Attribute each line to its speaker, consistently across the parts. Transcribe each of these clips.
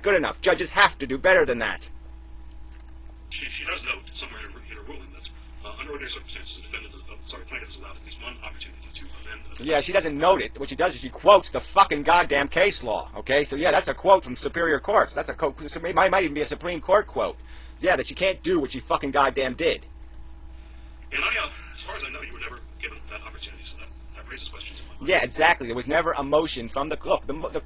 Speaker 1: good enough. Judges have to do better than that.
Speaker 2: She does note somewhere in her ruling that under ordinary circumstances, plaintiff is allowed at least one opportunity to amend.
Speaker 1: Yeah, she doesn't note it. What she does is she quotes the fucking goddamn case law. Okay, so yeah, that's a quote from superior courts. That's a quote. It might even be a Supreme Court quote. Yeah, that she can't do what she fucking goddamn did.
Speaker 2: And as far as I know, you were never given that opportunity, so that raises questions in my mind.
Speaker 1: Yeah, exactly. There was never a motion from the look. The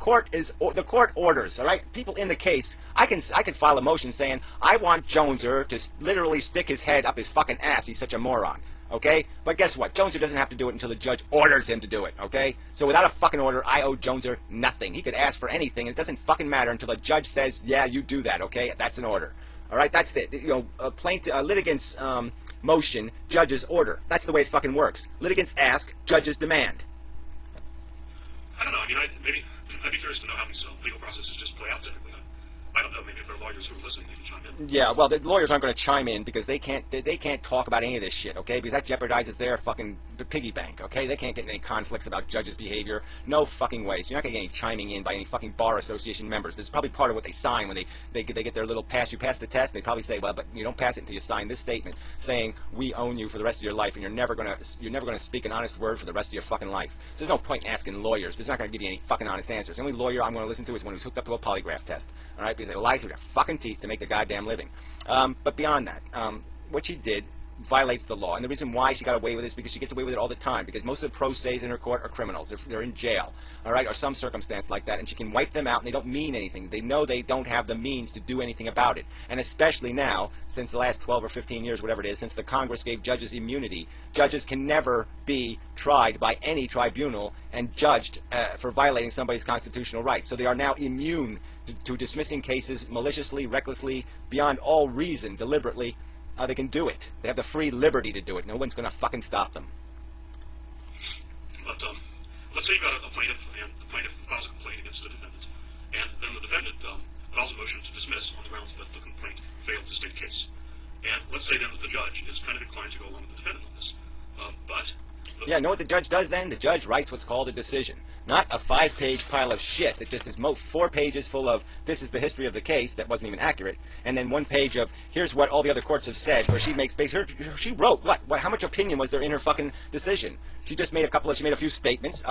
Speaker 1: court orders. All right, people in the case. I can file a motion saying I want Joneser to literally stick his head up his fucking ass. He's such a moron. Okay, but guess what? Joneser doesn't have to do it until the judge orders him to do it. Okay, so without a fucking order, I owe Joneser nothing. He could ask for anything, and it doesn't fucking matter until the judge says, yeah, you do that. Okay, that's an order. All right, that's it. You know, litigants motion, judges order. That's the way it fucking works. Litigants ask, judges demand.
Speaker 2: I don't know. I mean, maybe I'd be curious to know how these legal processes just play out typically. I don't know. Maybe if there are lawyers who are listening, they can chime in.
Speaker 1: Yeah, well, the lawyers aren't going to chime in because they can't talk about any of this shit, okay? Because that jeopardizes their fucking piggy bank, okay? They can't get any conflicts about judges' behavior. No fucking way. So you're not going to get any chiming in by any fucking bar association members. This is probably part of what they sign when they get their little pass. You pass the test, they probably say, well, but you don't pass it until you sign this statement saying we own you for the rest of your life and you're never going to speak an honest word for the rest of your fucking life. So there's no point in asking lawyers. It's not going to give you any fucking honest answers. The only lawyer I'm going to listen to is one who's hooked up to a polygraph test, all right? Because they lie through their fucking teeth to make their goddamn living. But beyond that, what she did violates the law. And the reason why she got away with it is because she gets away with it all the time. Because most of the pro se's in her court are criminals. They're in jail, all right, or some circumstance like that. And she can wipe them out, and they don't mean anything. They know they don't have the means to do anything about it. And especially now, since the last 12 or 15 years, whatever it is, since the Congress gave judges immunity, judges can never be tried by any tribunal and judged for violating somebody's constitutional rights. So they are now immune to dismissing cases maliciously, recklessly, beyond all reason, deliberately. They can do it. They have the free liberty to do it. No one's going to fucking stop them.
Speaker 2: But let's say you've got a plaintiff, and the plaintiff files a complaint against the defendant, and then the defendant files a motion to dismiss on the grounds that the complaint failed to state a case. And let's say then that the judge is kind of inclined to go along with the defendant on this. Yeah,
Speaker 1: know what the judge does then? The judge writes what's called a decision. Not a 5-page pile of shit that just is 4 pages full of this is the history of the case that wasn't even accurate, and then 1 page of here's what all the other courts have said, where she makes she wrote what? How much opinion was there in her fucking decision? She just made a few statements,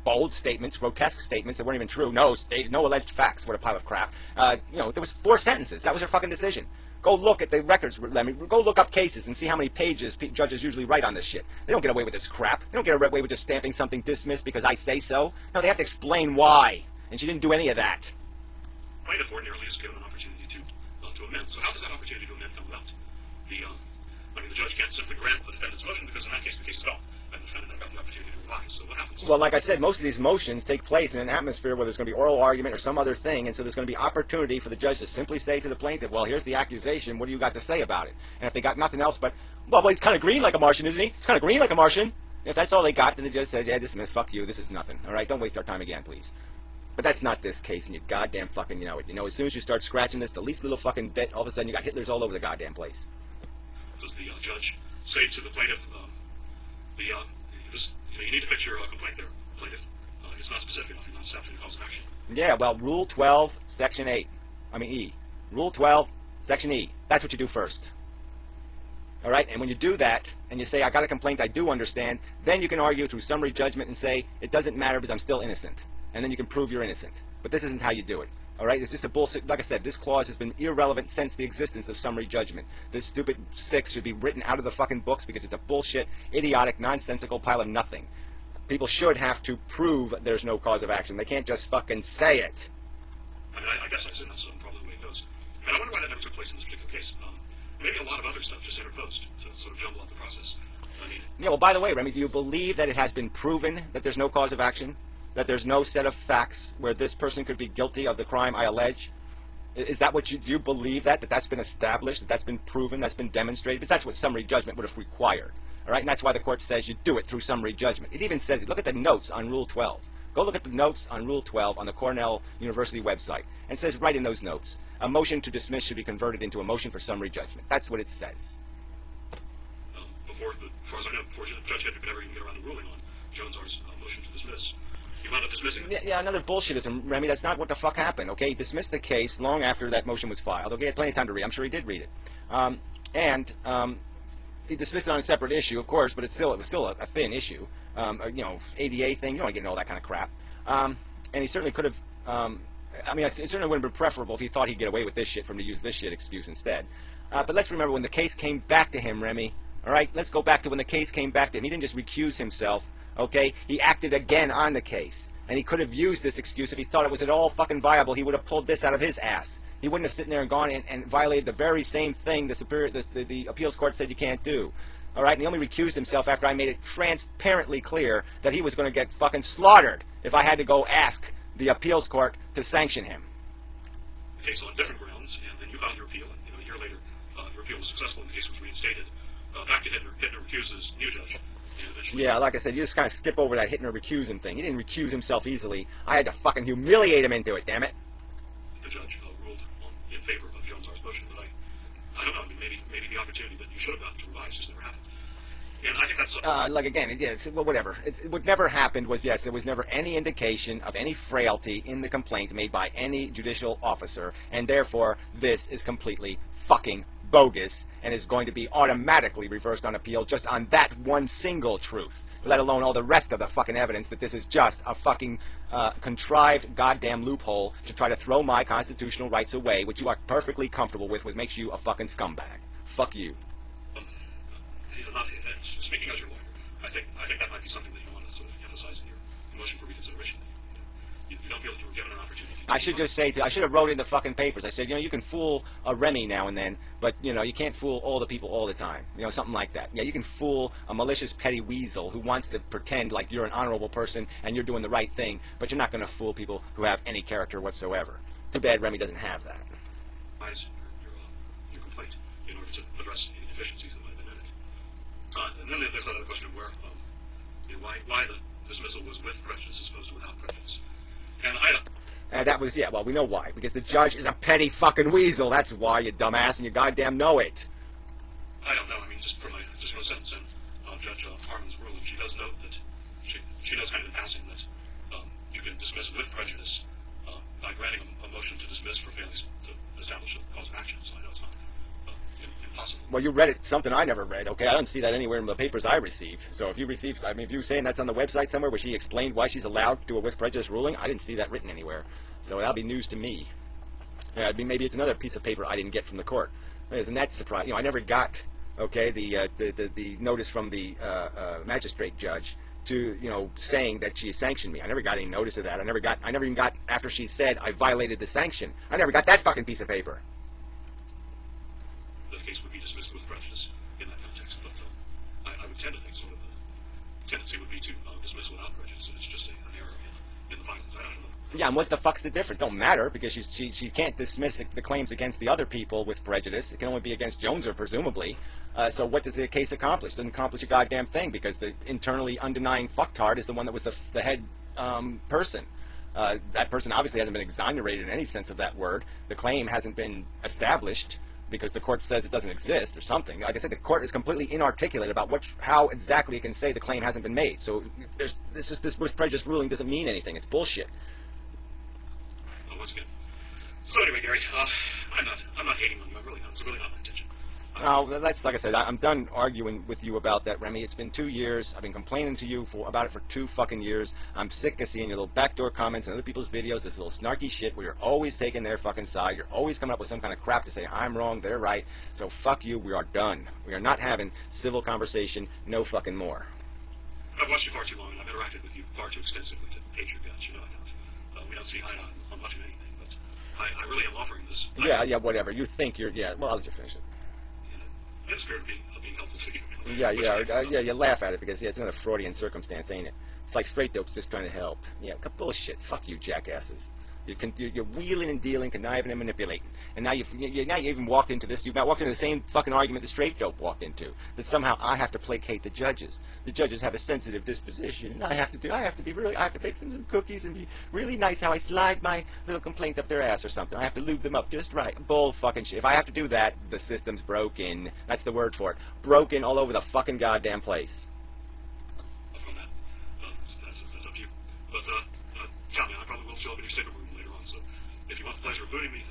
Speaker 1: bold statements, grotesque statements that weren't even true. No alleged facts. What a pile of crap. There was 4 sentences. That was her fucking decision. Go look at the records, Lemmy. Go look up cases and see how many pages judges usually write on this shit. They don't get away with this crap. They don't get away with just stamping something dismissed because I say so. No, they have to explain why. And she didn't do any of that.
Speaker 2: Plaintiff ordinarily is given an opportunity to amend. So how does that opportunity to amend come about? The judge can't simply grant the defendant's motion because in that case the case is gone. And the defendant never got the opportunity to revise. So what happens?
Speaker 1: Well, like I said, most of these motions take place in an atmosphere where there's going to be oral argument or some other thing, and so there's going to be opportunity for the judge to simply say to the plaintiff, well, here's the accusation, what do you got to say about it? And if they got nothing else but, well, he's kind of green like a Martian, isn't he? He's kind of green like a Martian. If that's all they got, then the judge says, yeah, dismiss, fuck you, this is nothing. All right, don't waste our time again, please. But that's not this case, and you goddamn fucking know it. As soon as you start scratching this, the least little fucking bit, all of a sudden you got Hitlers all over the goddamn place.
Speaker 2: Does the judge say to the plaintiff, you need to fix your complaint there, plaintiff. It's not specific enough. You're not establishing a cause of action.
Speaker 1: Yeah, well, Rule 12, Section 8. E. Rule 12, Section E. That's what you do first. All right? And when you do that, and you say, I got a complaint, I do understand, then you can argue through summary judgment and say, it doesn't matter because I'm still innocent. And then you can prove you're innocent. But this isn't how you do it. All right? It's just a bullshit. Like I said, this clause has been irrelevant since the existence of summary judgment. This stupid 6 should be written out of the fucking books because it's a bullshit, idiotic, nonsensical pile of nothing. People should have to prove there's no cause of action. They can't just fucking say it.
Speaker 2: I guess I assume that's probably the way it goes. And I wonder why that never took place in this particular case. Maybe a lot of other stuff just interposed to sort of jumble up the process.
Speaker 1: Yeah, well, by the way, Remy, do you believe that it has been proven that there's no cause of action? That there's no set of facts where this person could be guilty of the crime I allege? Is that what do you believe that's been established, that's been proven, that's been demonstrated? Because that's what summary judgment would have required. All right, and that's why the court says you do it through summary judgment. It even says, look at the notes on Rule 12. Go look at the notes on Rule 12 on the Cornell University website. And it says right in those notes, a motion to dismiss should be converted into a motion for summary judgment. That's what it says.
Speaker 2: As far as I know, before Judge Hedrick could ever even get around to ruling on Jones' motion to dismiss, You wound up dismissing it?
Speaker 1: Yeah, another bullshitism, Remy. That's not what the fuck happened, okay? He dismissed the case long after that motion was filed. Okay, he had plenty of time to read. I'm sure he did read it. He dismissed it on a separate issue, of course, but it was still a thin issue. ADA thing, you don't want to get into all that kind of crap. And he certainly could have, it certainly would have been preferable if he thought he'd get away with this shit from to use this shit excuse instead. But let's remember when the case came back to him, Remy. All right, let's go back to when the case came back to him. He didn't just recuse himself, okay? He acted again on the case. And he could have used this excuse if he thought it was at all fucking viable. He would have pulled this out of his ass. He wouldn't have sitting there and gone and violated the very same thing the appeals court said you can't do. All right, and he only recused himself after I made it transparently clear that he was going to get fucking slaughtered if I had to go ask the appeals court to sanction him.
Speaker 2: Okay, so on different grounds, and then you filed your appeal, and a year later, your appeal was successful and the case was reinstated. Back to Hittner recuses new judge.
Speaker 1: Yeah, like I said, you just kind of skip over that Hittner recusing thing. He didn't recuse himself easily. I had to fucking humiliate him into it, damn it.
Speaker 2: The judge ruled in favor of Jones-R's motion, but I don't know. I mean, maybe the opportunity that you should have gotten to revise just never happened. And I think that's...
Speaker 1: whatever. What never happened was, yes, there was never any indication of any frailty in the complaint made by any judicial officer, and therefore this is completely fucking bogus and is going to be automatically reversed on appeal just on that one single truth, let alone all the rest of the fucking evidence that this is just a fucking contrived goddamn loophole to try to throw my constitutional rights away, which you are perfectly comfortable with, which makes you a fucking scumbag. Fuck you.
Speaker 2: Speaking as your lawyer, I think that might be something that you want to sort of emphasize in your motion for reconsideration. You don't feel that you were given an opportunity. I
Speaker 1: should have wrote in the fucking papers. I said, you can fool a Remy now and then, but, you can't fool all the people all the time. Something like that. Yeah, you can fool a malicious petty weasel who wants to pretend like you're an honorable person and you're doing the right thing, but you're not going to fool people who have any character whatsoever. Too bad Remy doesn't have that.
Speaker 2: Your complaint in order to address any deficiencies that might have been in it. And then there's that other question where, why the dismissal was with prejudice as opposed to without prejudice. And
Speaker 1: that was, we know why. Because the judge is a petty fucking weasel. That's why, you dumbass, and you goddamn know it.
Speaker 2: I don't know. I mean, just from a sentence in Judge Harmon's ruling, she does note that, she notes kind of in passing that you can dismiss with prejudice by granting a motion to dismiss for failure to establish a cause of action. So I know it's not impossible. Well,
Speaker 1: you read it, something I never read, okay? I don't see that anywhere in the papers I received. So if you received, if you're saying that's on the website somewhere where she explained why she's allowed to do a with prejudice ruling, I didn't see that written anywhere. So that'll be news to me. Yeah, maybe it's another piece of paper I didn't get from the court. Isn't that surprising? I never got, okay, the notice from the magistrate judge to, saying that she sanctioned me. I never got any notice of that. I never even got, after she said I violated the sanction, I never got that fucking piece of paper.
Speaker 2: The case would be dismissed with prejudice in that context, but I would tend to think sort of the tendency would be to dismiss without prejudice, and it's just an error in the findings. I don't know.
Speaker 1: Yeah, and what the fuck's the difference? Don't matter, because she can't dismiss the claims against the other people with prejudice. It can only be against Jones, or presumably. So what does the case accomplish? It doesn't accomplish a goddamn thing, because the internally undenying fucktard is the one that was the head person. That person obviously hasn't been exonerated in any sense of that word. The claim hasn't been established because the court says it doesn't exist or something. Like I said, the court is completely inarticulate about how exactly it can say the claim hasn't been made. So this with prejudice ruling doesn't mean anything. It's bullshit.
Speaker 2: Well, once again. So anyway, Gary, I'm not hating on you. I'm really not. It's really not my intention.
Speaker 1: That's like I said. I'm done arguing with you about that, Remy. It's been 2 years. I've been complaining to you about it for 2 fucking years. I'm sick of seeing your little backdoor comments and other people's videos. This little snarky shit where you're always taking their fucking side. You're always coming up with some kind of crap to say I'm wrong, they're right. So fuck you. We are done. We are not having civil conversation. No fucking more.
Speaker 2: I've watched you far too long, and I've interacted with you far too extensively to hate your guts. You know I don't. We don't see eye to eye on much of anything, but I really am offering this.
Speaker 1: Yeah, whatever. You think you're. Yeah. Well, I'll let you finish it.
Speaker 2: In the spirit of being helpful to you.
Speaker 1: Yeah, you laugh at it because it's another Freudian circumstance, ain't it? It's like straight dope's just trying to help. Yeah, bullshit. Fuck you, jackasses. You're wheeling and dealing, conniving and manipulating. And now you even walked into this. You've now walked into the same fucking argument the straight dope walked into. That somehow I have to placate the judges. The judges have a sensitive disposition, and I have to bake them some cookies and be really nice how I slide my little complaint up their ass or something. I have to lube them up just right. Bull fucking shit. If I have to do that, the system's broken. That's the word for it. Broken all over the fucking goddamn place.
Speaker 2: From that, that's up to you. But, count me. I probably will show up in your stateroom room later on, so if you want the pleasure of booting me,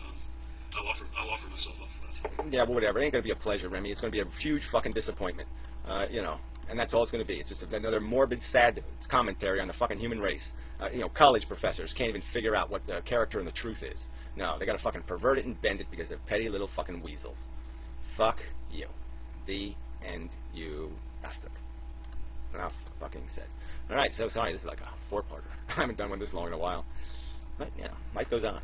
Speaker 2: I'll offer myself up for that.
Speaker 1: Yeah, well, whatever. It ain't going to be a pleasure, Remy. It's going to be a huge fucking disappointment. You know, and that's all it's going to be. It's just another morbid, sad commentary on the fucking human race. You know, college professors can't even figure out what the character and the truth is. No, they got to fucking pervert it and bend it because they're petty little fucking weasels. Fuck you. The end, you bastard. Enough fucking said. All right, so sorry, this is like a four-parter. I haven't done one this long in a while. But, you know, life goes on.